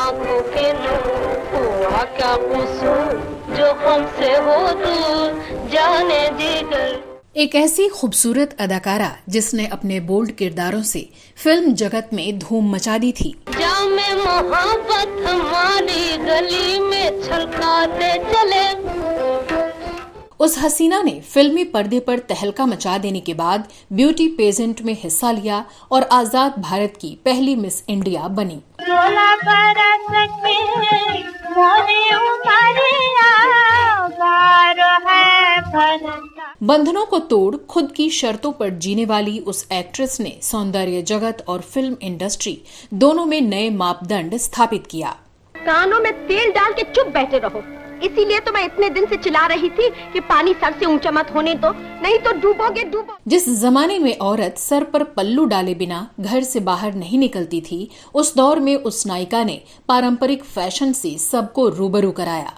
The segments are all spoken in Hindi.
आंखों के नूर, हुआ क्या कसूर जो हमसे हो दूर, जाने जिगर। एक ऐसी खूबसूरत अदाकारा जिसने अपने बोल्ड किरदारों से फिल्म जगत में धूम मचा दी थी। जामे मोहब्बत हमारी गली में छलकाते चले। उस हसीना ने फिल्मी पर्दे पर तहलका मचा देने के बाद ब्यूटी पेजेंट में हिस्सा लिया और आजाद भारत की पहली मिस इंडिया बनी। बंधनों को तोड़ खुद की शर्तों पर जीने वाली उस एक्ट्रेस ने सौंदर्य जगत और फिल्म इंडस्ट्री दोनों में नए मापदंड स्थापित किया। कानों में तेल डाल के चुप बैठे रहो, इसीलिए तो मैं इतने दिन से चिल्ला रही थी कि पानी सर से ऊंचा मत होने दो, नहीं तो डूबोगे डूबो। जिस जमाने में औरत सर पर पल्लू डाले बिना घर से बाहर नहीं निकलती थी, उस दौर में उस नायिका ने पारंपरिक फैशन से सबको रूबरू कराया।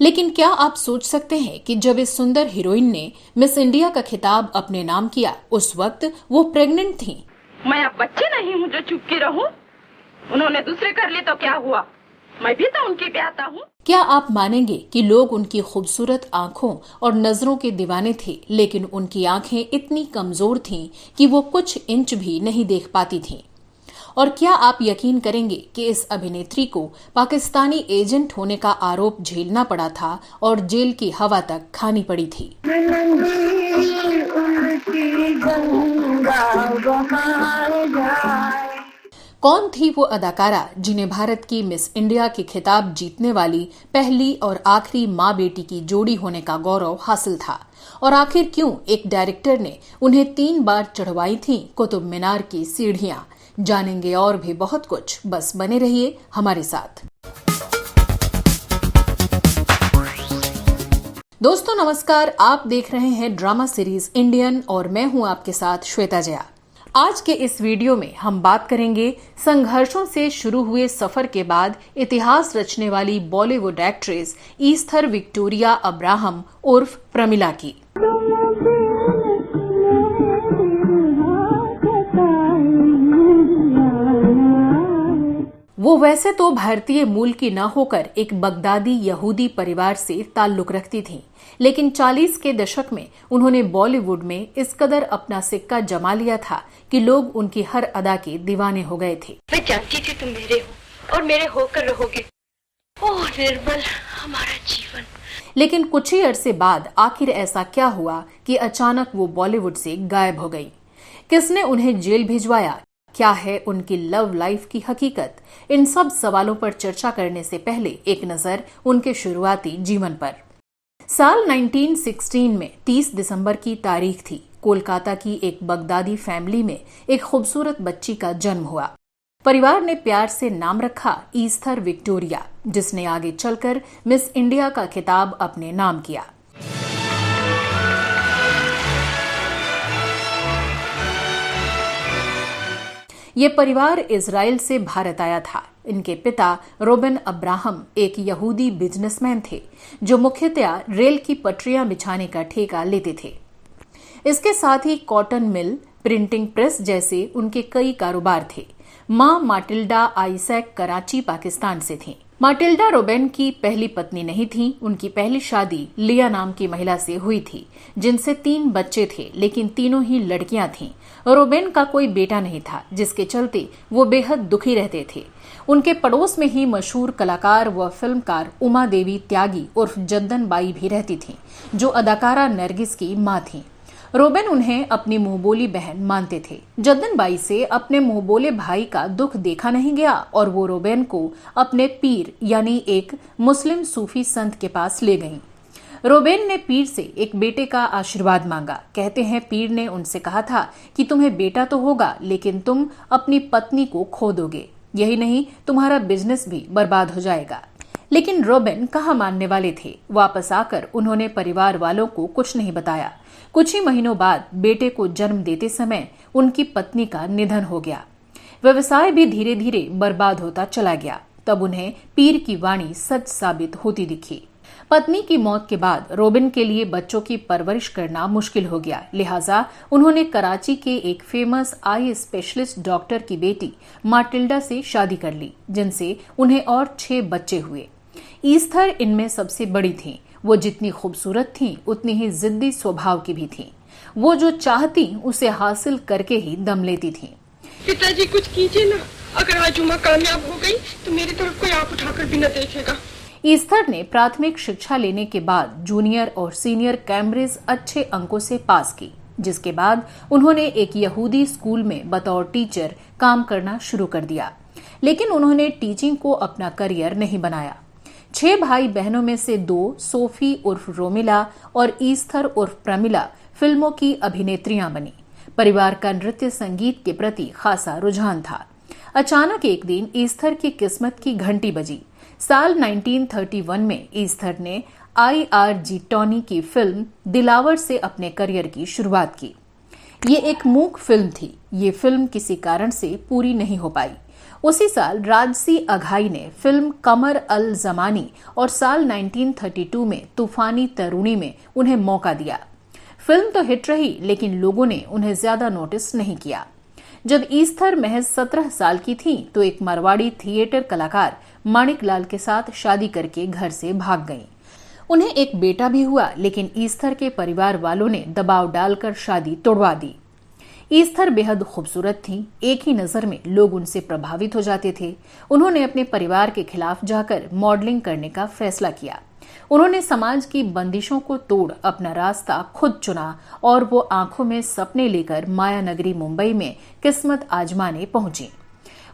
लेकिन क्या आप सोच सकते हैं कि जब इस सुंदर हीरोइन ने मिस इंडिया का खिताब अपने नाम किया, उस वक्त वो प्रेग्नेंट थीं। मैं अब बच्चे नहीं हूँ जो चुप की रहूं। उन्होंने दूसरे कर लिए तो क्या हुआ, मैं भी तो उनकी ब्याता हूँ। क्या आप मानेंगे कि लोग उनकी खूबसूरत आंखों और नजरों के दीवाने थे, लेकिन उनकी आंखें इतनी कमजोर थीं कि वो कुछ इंच भी नहीं देख पाती थीं। और क्या आप यकीन करेंगे कि इस अभिनेत्री को पाकिस्तानी एजेंट होने का आरोप झेलना पड़ा था और जेल की हवा तक खानी पड़ी थी। कौन थी वो अदाकारा जिन्हें भारत की मिस इंडिया के खिताब जीतने वाली पहली और आखिरी माँ बेटी की जोड़ी होने का गौरव हासिल था? और आखिर क्यों एक डायरेक्टर ने उन्हें 3 बार चढ़वाई थीं कुतुब मीनार की सीढ़ियां? जानेंगे और भी बहुत कुछ, बस बने रहिए हमारे साथ। दोस्तों नमस्कार, आप देख रहे हैं ड्रामा सीरीज इंडियन और मैं हूं आपके साथ श्वेता जया। आज के इस वीडियो में हम बात करेंगे संघर्षों से शुरू हुए सफर के बाद इतिहास रचने वाली Bollywood actress Esther Victoria Abraham उर्फ प्रमिला की। वो वैसे तो भारतीय मूल की न होकर एक बगदादी यहूदी परिवार से ताल्लुक रखती थीं, लेकिन 40 के दशक में उन्होंने बॉलीवुड में इस कदर अपना सिक्का जमा लिया था कि लोग उनकी हर अदा के दीवाने हो गए थे। मैं जानती थी तुम मेरे हो और मेरे होकर रहोगे। ओह निर्मल हमारा जीवन। लेकिन कुछ ही अरसे बाद आखिर ऐसा क्या हुआ कि अचानक वो बॉलीवुड से गायब हो गई? किसने उन्हें जेल भिजवाया? क्या है उनकी लव लाइफ की हकीकत? इन सब सवालों पर चर्चा करने से पहले एक नजर उनके शुरुआती जीवन पर। साल 1916 में 30 दिसंबर की तारीख थी। कोलकाता की एक बगदादी फैमिली में एक खूबसूरत बच्ची का जन्म हुआ। परिवार ने प्यार से नाम रखा ईस्थर विक्टोरिया, जिसने आगे चलकर मिस इंडिया का खिताब अपने नाम किया। ये परिवार इजराइल से भारत आया था। इनके पिता रोबेन अब्राहम एक यहूदी बिजनेसमैन थे जो मुख्यतया रेल की पटरियां बिछाने का ठेका लेते थे। इसके साथ ही कॉटन मिल, प्रिंटिंग प्रेस जैसे उनके कई कारोबार थे। मां माटिल्डा आइसैक कराची पाकिस्तान से थीं। माटिल्डा रोबेन की पहली पत्नी नहीं थी। उनकी पहली शादी लिया नाम की महिला से हुई थी, जिनसे 3 बच्चे थे, लेकिन तीनों ही लड़कियां थीं। रोबेन का कोई बेटा नहीं था, जिसके चलते वो बेहद दुखी रहते थे। उनके पड़ोस में ही मशहूर कलाकार व फिल्मकार उमा देवी त्यागी उर्फ जद्दन बाई भी रहती थीं, जो अदाकारा नरगिस की मां थीं। रोबेन उन्हें अपनी मुंहबोली बहन मानते थे। जद्दन बाई से अपने मुंहबोले भाई का दुख देखा नहीं गया और वो रोबेन को अपने पीर यानी एक मुस्लिम सूफी संत के पास ले गईं। रोबेन ने पीर से एक बेटे का आशीर्वाद मांगा। कहते हैं पीर ने उनसे कहा था कि तुम्हें बेटा तो होगा, लेकिन तुम अपनी पत्नी को खो दोगे। यही नहीं, तुम्हारा बिजनेस भी बर्बाद हो जाएगा। लेकिन रोबेन कहाँ मानने वाले थे। वापस आकर उन्होंने परिवार वालों को कुछ नहीं बताया। कुछ ही महीनों बाद बेटे को जन्म देते समय उनकी पत्नी का निधन हो गया। व्यवसाय भी धीरे धीरे बर्बाद होता चला गया। तब उन्हें पीर की वाणी सच साबित होती दिखी। पत्नी की मौत के बाद रोबिन के लिए बच्चों की परवरिश करना मुश्किल हो गया, लिहाजा उन्होंने कराची के एक फेमस आई स्पेशलिस्ट डॉक्टर की बेटी माटिल्डा से शादी कर ली, जिनसे उन्हें और 6 बच्चे हुए। ईस्थर इनमें सबसे बड़ी थीं। वो जितनी खूबसूरत थीं, उतनी ही जिद्दी स्वभाव की भी थीं। वो जो चाहती उसे हासिल करके ही दम लेती थीं। पिताजी कुछ कीजिए ना, अगर आज उमा कामयाब हो गई तो मेरी तरफ कोई आंख उठाकर भी न देखेगा। ईस्थर ने प्राथमिक शिक्षा लेने के बाद जूनियर और सीनियर कैम्ब्रिज अच्छे अंकों से पास की, जिसके बाद उन्होंने एक यहूदी स्कूल में बतौर टीचर काम करना शुरू कर दिया। लेकिन उन्होंने टीचिंग को अपना करियर नहीं बनाया। 6 भाई बहनों में से 2 सोफी उर्फ रोमिला और ईस्थर उर्फ प्रमिला फिल्मों की अभिनेत्रियां बनी। परिवार का नृत्य संगीत के प्रति खासा रुझान था। अचानक एक दिन ईस्थर की किस्मत की घंटी बजी। साल 1931 में ईस्थर ने IRG टॉनी की फिल्म दिलावर से अपने करियर की शुरुआत की। ये एक मूक फिल्म थी। ये फिल्म किसी कारण से पूरी नहीं हो पाई। उसी साल राजसी अघाई ने फिल्म कमर अल जमानी और साल 1932 में तूफानी तरूणी में उन्हें मौका दिया। फिल्म तो हिट रही, लेकिन लोगों ने उन्हें ज्यादा नोटिस नहीं किया। जब ईस्थर महज 17 साल की थी तो एक मारवाड़ी थिएटर कलाकार माणिक लाल के साथ शादी करके घर से भाग गईं। उन्हें एक बेटा भी हुआ, लेकिन ईस्थर के परिवार वालों ने दबाव डालकर शादी तोड़वा दी। ईस्थर बेहद खूबसूरत थी। एक ही नजर में लोग उनसे प्रभावित हो जाते थे। उन्होंने अपने परिवार के खिलाफ जाकर मॉडलिंग करने का फैसला किया। उन्होंने समाज की बंदिशों को तोड़ अपना रास्ता खुद चुना और वो आंखों में सपने लेकर माया नगरी मुंबई में किस्मत आजमाने पहुंची।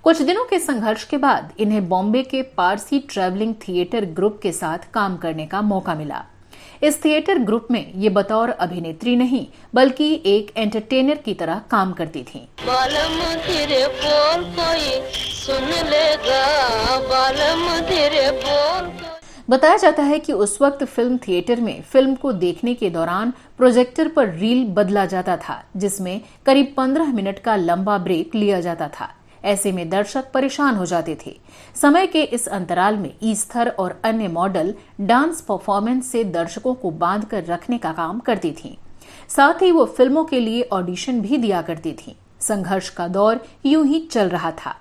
कुछ दिनों के संघर्ष के बाद इन्हें बॉम्बे के पारसी ट्रैवलिंग थिएटर ग्रुप के साथ काम करने का मौका मिला। इस थिएटर ग्रुप में ये बतौर अभिनेत्री नहीं बल्कि एक एंटरटेनर की तरह काम करती थीं। बालम तेरे बोल कोई सुन लेगा, बालम तेरे बोल। बताया जाता है कि उस वक्त फिल्म थिएटर में फिल्म को देखने के दौरान प्रोजेक्टर पर रील बदला जाता था, जिसमें करीब 15 मिनट का लंबा ब्रेक लिया जाता था। ऐसे में दर्शक परेशान हो जाते थे। समय के इस अंतराल में ईस्थर और अन्य मॉडल डांस परफॉर्मेंस से दर्शकों को बांध कर रखने का काम करती थीं। साथ ही वो फिल्मों के लिए ऑडिशन भी दिया करती थीं। संघर्ष का दौर यूं ही चल रहा था।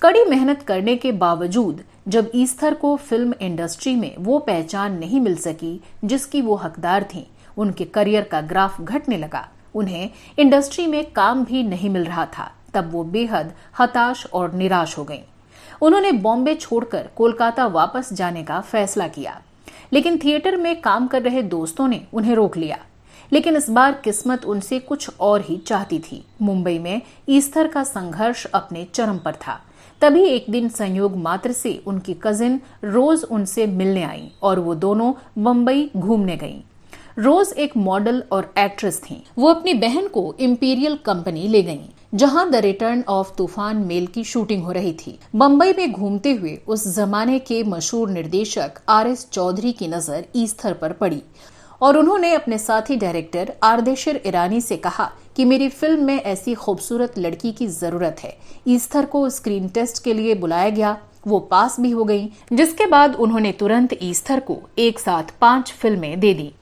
कड़ी मेहनत करने के बावजूद जब ईस्थर को फिल्म इंडस्ट्री में वो पहचान नहीं मिल सकी जिसकी वो हकदार थीं, उनके करियर का ग्राफ घटने लगा। उन्हें इंडस्ट्री में काम भी नहीं मिल रहा था। तब वो बेहद हताश और निराश हो गईं। उन्होंने बॉम्बे छोड़कर कोलकाता वापस जाने का फैसला किया, लेकिन थिएटर में काम कर रहे दोस्तों ने उन्हें रोक लिया। लेकिन इस बार किस्मत उनसे कुछ और ही चाहती थी। मुंबई में ईस्थर का संघर्ष अपने चरम पर था। तभी एक दिन संयोग मात्र से उनकी कजिन रोज उनसे मिलने आई और वो दोनों मुंबई घूमने गईं। रोज एक मॉडल और एक्ट्रेस थीं। वो अपनी बहन को इंपीरियल कंपनी ले गईं, जहां द रिटर्न ऑफ तूफान मेल की शूटिंग हो रही थी। मुंबई में घूमते हुए उस जमाने के मशहूर निर्देशक RS चौधरी की नजर ईस्थर पर पड़ी और उन्होंने अपने साथी डायरेक्टर आर्देशिर ईरानी से कहा कि मेरी फिल्म में ऐसी खूबसूरत लड़की की जरूरत है। ईस्थर को स्क्रीन टेस्ट के लिए बुलाया गया। वो पास भी हो गई, जिसके बाद उन्होंने तुरंत ईस्थर को एक साथ 5 फिल्में दे दी।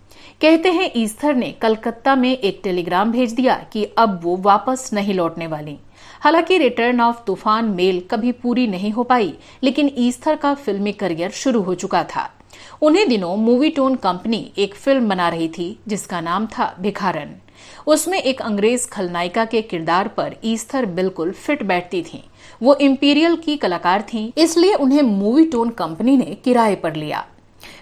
कहते हैं ईस्थर ने कलकत्ता में एक टेलीग्राम भेज दिया कि अब वो वापस नहीं लौटने वाली। हालांकि रिटर्न ऑफ तूफान मेल कभी पूरी नहीं हो पाई, लेकिन ईस्थर का फिल्मी करियर शुरू हो चुका था। उन्हीं दिनों मूवी टोन कंपनी एक फिल्म बना रही थी जिसका नाम था भिखारन। उसमें एक अंग्रेज खलनायिका के किरदार पर ईस्थर बिल्कुल फिट बैठती थीं। वो इंपीरियल की कलाकार थीं, इसलिए उन्हें मूवी टोन कंपनी ने किराए पर लिया।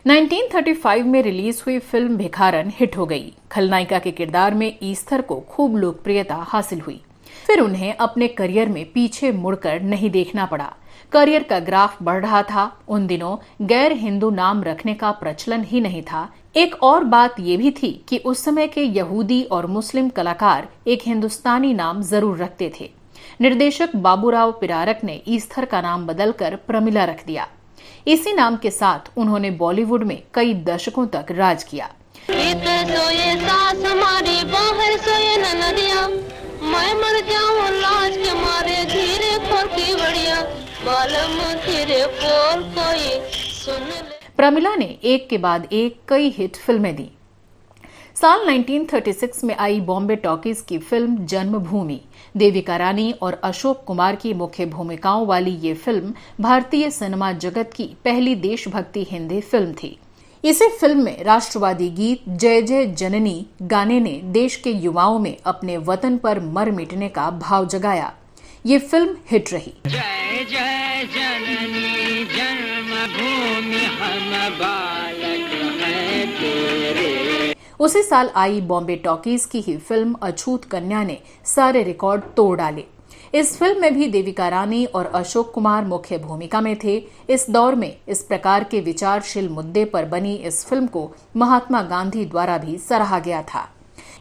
1935 में रिलीज हुई फिल्म भिखारन हिट हो गई। खलनायिका के किरदार में ईस्थर को खूब लोकप्रियता हासिल हुई। फिर उन्हें अपने करियर में पीछे मुड़कर नहीं देखना पड़ा। करियर का ग्राफ बढ़ रहा था। उन दिनों गैर हिंदू नाम रखने का प्रचलन ही नहीं था। एक और बात ये भी थी कि उस समय के यहूदी और मुस्लिम कलाकार एक हिंदुस्तानी नाम जरूर रखते थे। निर्देशक बाबूराव पिरारक ने ईस्थर का नाम बदलकर प्रमिला रख दिया। इसी नाम के साथ उन्होंने बॉलीवुड में कई दशकों तक राज किया। सोए सास हमारी बाहर सोए नदिया, मैं मर जाऊं लाज के मारे धीरे खोल की बढ़िया, बालम तेरे बोल कोई सुन ले। प्रमिला ने एक के बाद एक कई हिट फिल्में दी। साल 1936 में आई बॉम्बे टॉकीज की फिल्म जन्मभूमि देविका रानी और अशोक कुमार की मुख्य भूमिकाओं वाली ये फिल्म भारतीय सिनेमा जगत की पहली देशभक्ति हिंदी फिल्म थी। इसी फिल्म में राष्ट्रवादी गीत जय जय जननी गाने ने देश के युवाओं में अपने वतन पर मर मिटने का भाव जगाया। ये फिल्म हिट रही। जय जय जननी जन्मभूमि हम बालक हैं तेरे। उसी साल आई बॉम्बे टॉकीज की ही फिल्म अछूत कन्या ने सारे रिकॉर्ड तोड़ डाले। इस फिल्म में भी देविका रानी और अशोक कुमार मुख्य भूमिका में थे। इस दौर में इस प्रकार के विचारशील मुद्दे पर बनी इस फिल्म को महात्मा गांधी द्वारा भी सराहा गया था।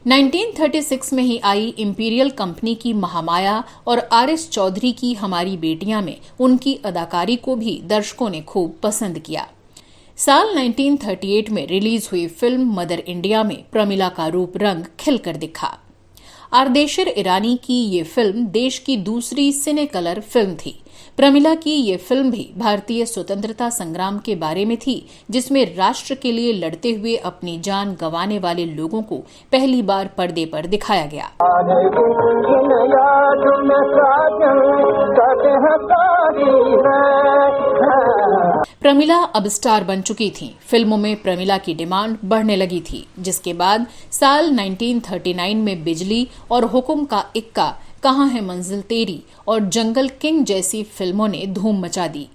1936 में ही आई इंपीरियल कंपनी की महामाया और आर.एस. चौधरी की हमारी बेटियां में उनकी अदाकारी को भी दर्शकों ने खूब पसंद किया। साल 1938 में रिलीज हुई फिल्म मदर इंडिया में प्रमिला का रूप रंग खिलकर दिखा। आरदेशिर ईरानी की ये फिल्म देश की दूसरी सिने कलर फिल्म थी। प्रमिला की ये फिल्म भी भारतीय स्वतंत्रता संग्राम के बारे में थी, जिसमें राष्ट्र के लिए लड़ते हुए अपनी जान गंवाने वाले लोगों को पहली बार पर्दे पर दिखाया गया। प्रमिला अब स्टार बन चुकी थीं। फिल्मों में प्रमिला की डिमांड बढ़ने लगी थी, जिसके बाद साल 1939 में बिजली और हुक्म का इक्का, कहाँ है मंजिल तेरी और जंगल किंग जैसी फिल्मों ने धूम मचा दी।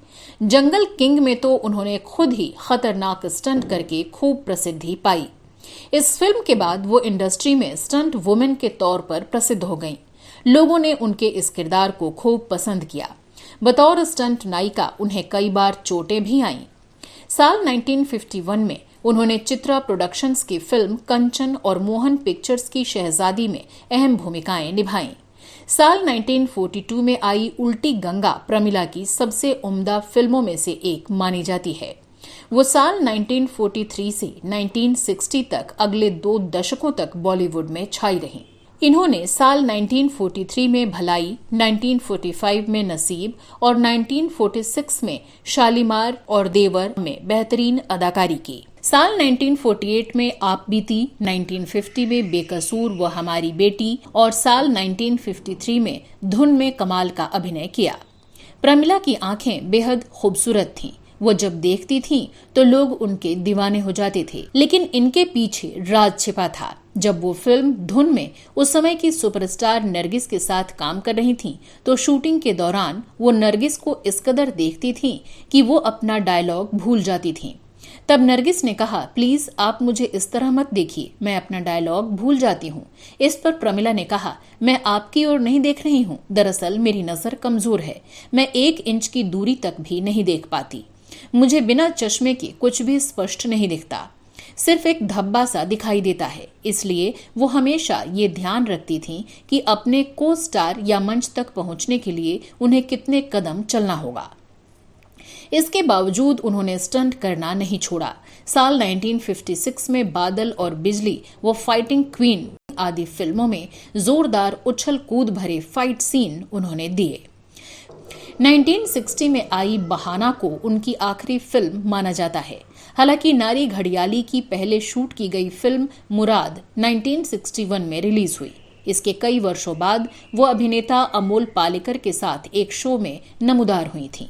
जंगल किंग में तो उन्होंने खुद ही खतरनाक स्टंट करके खूब प्रसिद्धि पाई। इस फिल्म के बाद वो इंडस्ट्री में स्टंट वुमेन के तौर पर प्रसिद्ध हो गईं। लोगों ने उनके इस किरदार को खूब पसंद किया। बतौर स्टंट नायिका उन्हें कई बार चोटें भी आईं। साल 1951 में उन्होंने चित्रा प्रोडक्शंस की फिल्म कंचन और मोहन पिक्चर्स की शहजादी में अहम भूमिकाएं निभाईं। साल 1942 में आई उल्टी गंगा प्रमिला की सबसे उम्दा फिल्मों में से एक मानी जाती है। वो साल 1943 से 1960 तक अगले 2 दशकों तक बॉलीवुड में छाई रहीं। इन्होंने साल 1943 में भलाई, 1945 में नसीब और 1946 में शालीमार और देवर में बेहतरीन अदाकारी की। साल 1948 में आप बीती, 1950 में बेकसूर व हमारी बेटी और साल 1953 में धुन में कमाल का अभिनय किया। प्रमिला की आंखें बेहद खूबसूरत थीं। वो जब देखती थीं तो लोग उनके दीवाने हो जाते थे, लेकिन इनके पीछे राज छिपा था। जब वो फिल्म धुन में उस समय की सुपरस्टार नरगिस के साथ काम कर रही थीं, तो शूटिंग के दौरान वो नरगिस को इस कदर देखती थीं कि वो अपना डायलॉग भूल जाती थीं। तब नरगिस ने कहा, प्लीज आप मुझे इस तरह मत देखिए, मैं अपना डायलॉग भूल जाती हूँ। इस पर प्रमिला ने कहा, मैं आपकी ओर नहीं देख रही हूँ, दरअसल मेरी नजर कमजोर है, मैं 1 इंच की दूरी तक भी नहीं देख पाती। मुझे बिना चश्मे के कुछ भी स्पष्ट नहीं दिखता, सिर्फ एक धब्बा सा दिखाई देता है। इसलिए वो हमेशा ये ध्यान रखती थीं कि अपने को स्टार या मंच तक पहुंचने के लिए उन्हें कितने कदम चलना होगा। इसके बावजूद उन्होंने स्टंट करना नहीं छोड़ा। साल 1956 में बादल और बिजली व फाइटिंग क्वीन आदि फिल्मों में जोरदार उछल कूद भरे फाइट सीन उन्होंने दिए। 1960 में आई बहाना को उनकी आखिरी फिल्म माना जाता है। हालांकि नारी घड़ियाली की पहले शूट की गई फिल्म मुराद 1961 में रिलीज हुई। इसके कई वर्षों बाद वो अभिनेता अमोल पालेकर के साथ एक शो में नमूदार हुई थीं।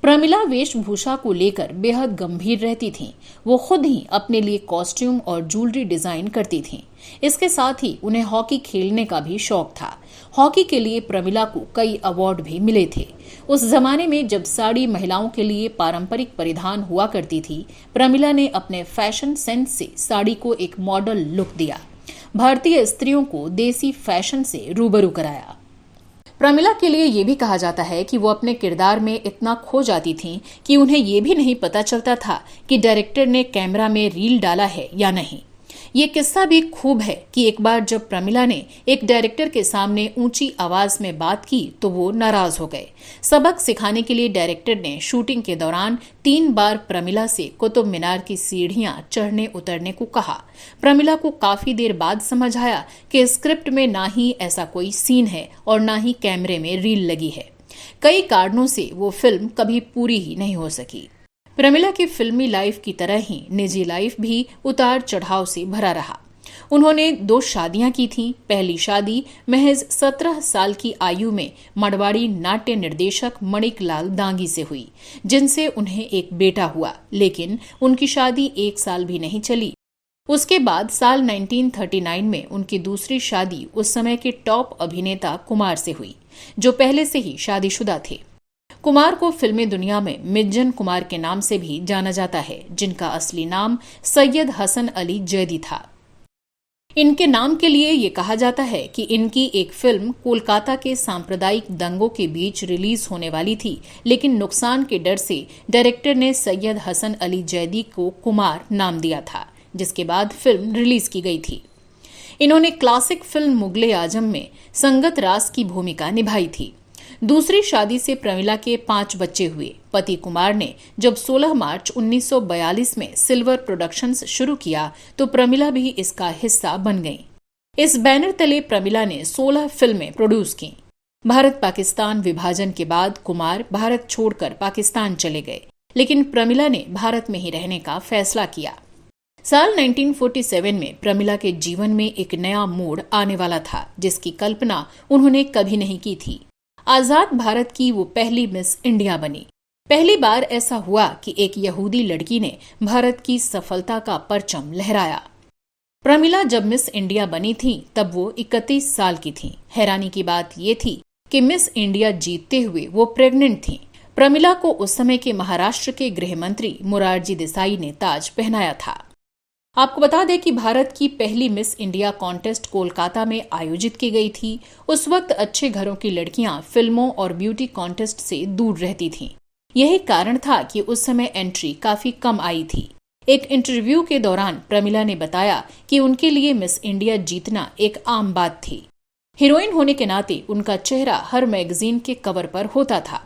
प्रमिला वेशभूषा को लेकर बेहद गंभीर रहती थीं। वो खुद ही अपने लिए कॉस्ट्यूम और ज्वेलरी डिजाइन करती थीं। इसके साथ ही उन्हें हॉकी खेलने का भी शौक था। हॉकी के लिए प्रमिला को कई अवार्ड भी मिले थे। उस जमाने में जब साड़ी महिलाओं के लिए पारंपरिक परिधान हुआ करती थी, प्रमिला ने अपने फैशन सेंस से साड़ी को एक मॉडल लुक दिया, भारतीय स्त्रियों को देसी फैशन से रूबरू कराया। प्रमिला के लिए ये भी कहा जाता है कि वो अपने किरदार में इतना खो जाती थीं कि उन्हें ये भी नहीं पता चलता था कि डायरेक्टर ने कैमरा में रील डाला है या नहीं। ये किस्सा भी खूब है कि एक बार जब प्रमिला ने एक डायरेक्टर के सामने ऊंची आवाज में बात की तो वो नाराज हो गए। सबक सिखाने के लिए डायरेक्टर ने शूटिंग के दौरान 3 बार प्रमिला से कुतुब मीनार की सीढ़ियां चढ़ने उतरने को कहा। प्रमिला को काफी देर बाद समझ आया कि स्क्रिप्ट में ना ही ऐसा कोई सीन है और ना ही कैमरे में रील लगी है। कई कारणों से वो फिल्म कभी पूरी ही नहीं हो सकी। प्रमिला की फिल्मी लाइफ की तरह ही निजी लाइफ भी उतार चढ़ाव से भरा रहा। उन्होंने 2 शादियां की थीं। पहली शादी महज 17 साल की आयु में मड़वाड़ी नाट्य निर्देशक मणिकलाल दांगी से हुई, जिनसे उन्हें एक बेटा हुआ, लेकिन उनकी शादी 1 साल भी नहीं चली। उसके बाद साल 1939 में उनकी दूसरी शादी उस समय के टॉप अभिनेता कुमार से हुई, जो पहले से ही शादीशुदा थे। कुमार को फिल्मी दुनिया में मिज्जन कुमार के नाम से भी जाना जाता है, जिनका असली नाम सैयद हसन अली जैदी था। इनके नाम के लिए ये कहा जाता है कि इनकी एक फिल्म कोलकाता के सांप्रदायिक दंगों के बीच रिलीज होने वाली थी, लेकिन नुकसान के डर से डायरेक्टर ने सैयद हसन अली जैदी को कुमार नाम दिया था, जिसके बाद फिल्म रिलीज की गई थी। इन्होंने क्लासिक फिल्म मुगले आजम में संगत रास की भूमिका निभाई थी। दूसरी शादी से प्रमिला के 5 बच्चे हुए। पति कुमार ने जब 16 मार्च 1942 में सिल्वर प्रोडक्शंस शुरू किया तो प्रमिला भी इसका हिस्सा बन गईं। इस बैनर तले प्रमिला ने 16 फिल्में प्रोड्यूस की। भारत पाकिस्तान विभाजन के बाद कुमार भारत छोड़कर पाकिस्तान चले गए, लेकिन प्रमिला ने भारत में ही रहने का फैसला किया। साल 1947 में प्रमिला के जीवन में एक नया मोड़ आने वाला था, जिसकी कल्पना उन्होंने कभी नहीं की थी। आजाद भारत की वो पहली मिस इंडिया बनी। पहली बार ऐसा हुआ कि एक यहूदी लड़की ने भारत की सफलता का परचम लहराया। प्रमिला जब मिस इंडिया बनी थी तब वो 31 साल की थी। हैरानी की बात ये थी कि मिस इंडिया जीतते हुए वो प्रेग्नेंट थी। प्रमिला को उस समय के महाराष्ट्र के गृह मंत्री मोरारजी देसाई ने ताज पहनाया था। आपको बता दें कि भारत की पहली मिस इंडिया कॉन्टेस्ट कोलकाता में आयोजित की गई थी। उस वक्त अच्छे घरों की लड़कियां फिल्मों और ब्यूटी कॉन्टेस्ट से दूर रहती थीं। यही कारण था कि उस समय एंट्री काफी कम आई थी। एक इंटरव्यू के दौरान प्रमिला ने बताया कि उनके लिए मिस इंडिया जीतना एक आम बात थी। हीरोइन होने के नाते उनका चेहरा हर मैगजीन के कवर पर होता था।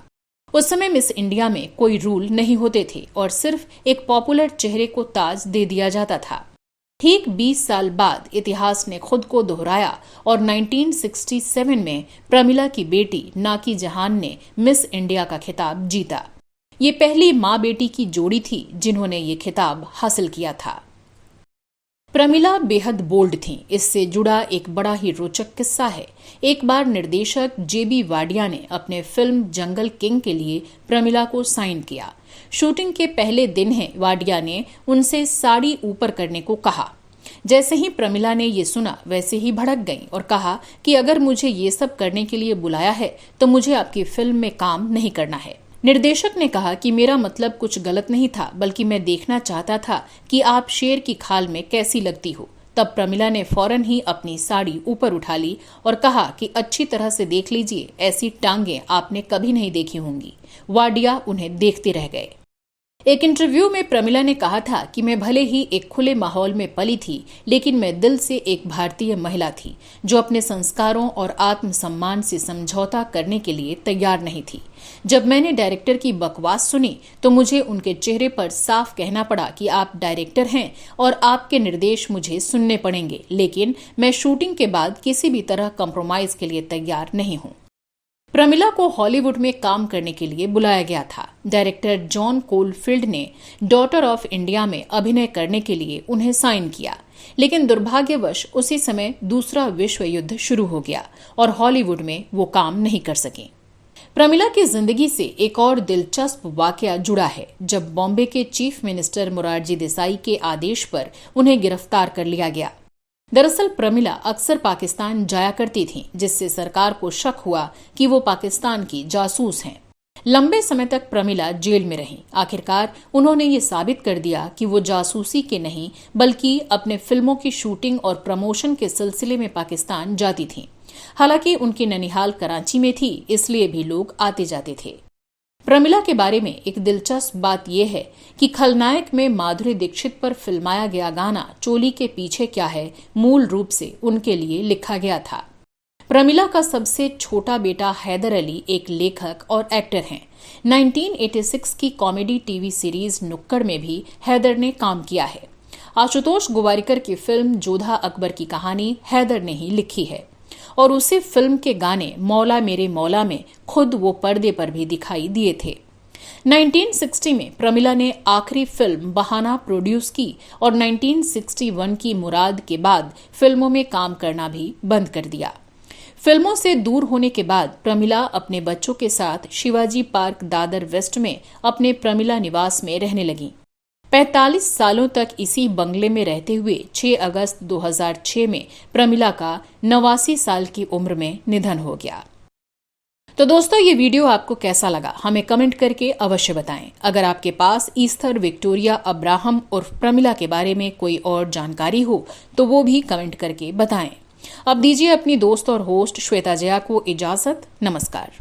उस समय मिस इंडिया में कोई रूल नहीं होते थे और सिर्फ एक पॉपुलर चेहरे को ताज दे दिया जाता था। ठीक 20 साल बाद इतिहास ने खुद को दोहराया और 1967 में प्रमिला की बेटी नाकी जहान ने मिस इंडिया का खिताब जीता। ये पहली माँ बेटी की जोड़ी थी जिन्होंने ये खिताब हासिल किया था। प्रमिला बेहद बोल्ड थीं। इससे जुड़ा एक बड़ा ही रोचक किस्सा है। एक बार निर्देशक जेबी वाडिया ने अपने फिल्म जंगल किंग के लिए प्रमिला को साइन किया। शूटिंग के पहले दिन है वाडिया ने उनसे साड़ी ऊपर करने को कहा। जैसे ही प्रमिला ने ये सुना वैसे ही भड़क गईं और कहा कि अगर मुझे ये सब करने के लिए बुलाया है तो मुझे आपकी फिल्म में काम नहीं करना है। निर्देशक ने कहा कि मेरा मतलब कुछ गलत नहीं था, बल्कि मैं देखना चाहता था कि आप शेर की खाल में कैसी लगती हो। तब प्रमिला ने फौरन ही अपनी साड़ी ऊपर उठा ली और कहा कि अच्छी तरह से देख लीजिए, ऐसी टांगें आपने कभी नहीं देखी होंगी। वाडिया उन्हें देखते रह गए। एक इंटरव्यू में प्रमिला ने कहा था कि मैं भले ही एक खुले माहौल में पली थी, लेकिन मैं दिल से एक भारतीय महिला थी जो अपने संस्कारों और आत्मसम्मान से समझौता करने के लिए तैयार नहीं थी। जब मैंने डायरेक्टर की बकवास सुनी तो मुझे उनके चेहरे पर साफ कहना पड़ा कि आप डायरेक्टर हैं और आपके निर्देश मुझे सुनने पड़ेंगे, लेकिन मैं शूटिंग के बाद किसी भी तरह कॉम्प्रोमाइज के लिए तैयार नहीं हूं। प्रमिला को हॉलीवुड में काम करने के लिए बुलाया गया था। डायरेक्टर जॉन कोलफील्ड ने डॉटर ऑफ इंडिया में अभिनय करने के लिए उन्हें साइन किया, लेकिन दुर्भाग्यवश उसी समय दूसरा विश्व युद्ध शुरू हो गया और हॉलीवुड में वो काम नहीं कर सके। प्रमिला की जिंदगी से एक और दिलचस्प वाकया जुड़ा है, जब बॉम्बे के चीफ मिनिस्टर मोरारजी देसाई के आदेश पर उन्हें गिरफ्तार कर लिया गया। दरअसल प्रमिला अक्सर पाकिस्तान जाया करती थीं, जिससे सरकार को शक हुआ कि वो पाकिस्तान की जासूस हैं। लंबे समय तक प्रमिला जेल में रहीं। आखिरकार उन्होंने ये साबित कर दिया कि वो जासूसी के नहीं बल्कि अपने फिल्मों की शूटिंग और प्रमोशन के सिलसिले में पाकिस्तान जाती थीं। हालांकि उनकी ननिहाल कराची में थी, इसलिए भी लोग आते जाते थे। प्रमिला के बारे में एक दिलचस्प बात यह है कि खलनायक में माधुरी दीक्षित पर फिल्माया गया गाना चोली के पीछे क्या है मूल रूप से उनके लिए लिखा गया था। प्रमिला का सबसे छोटा बेटा हैदर अली एक लेखक और एक्टर हैं। 1986 की कॉमेडी टीवी सीरीज नुक्कड़ में भी हैदर ने काम किया है। आशुतोष गोवारिकर की फिल्म जोधा अकबर की कहानी हैदर ने ही लिखी है और उसी फिल्म के गाने मौला मेरे मौला में खुद वो पर्दे पर भी दिखाई दिए थे। 1960 में प्रमिला ने आखिरी फिल्म बहाना प्रोड्यूस की और 1961 की मुराद के बाद फिल्मों में काम करना भी बंद कर दिया। फिल्मों से दूर होने के बाद प्रमिला अपने बच्चों के साथ शिवाजी पार्क दादर वेस्ट में अपने प्रमिला निवास में रहने लगी। 45 सालों तक इसी बंगले में रहते हुए 6 अगस्त 2006 में प्रमिला का 89 साल की उम्र में निधन हो गया। तो दोस्तों, ये वीडियो आपको कैसा लगा हमें कमेंट करके अवश्य बताएं। अगर आपके पास ईस्थर विक्टोरिया अब्राहम उर्फ प्रमिला के बारे में कोई और जानकारी हो तो वो भी कमेंट करके बताएं। अब दीजिए अपनी दोस्त और होस्ट श्वेता जया को इजाजत। नमस्कार।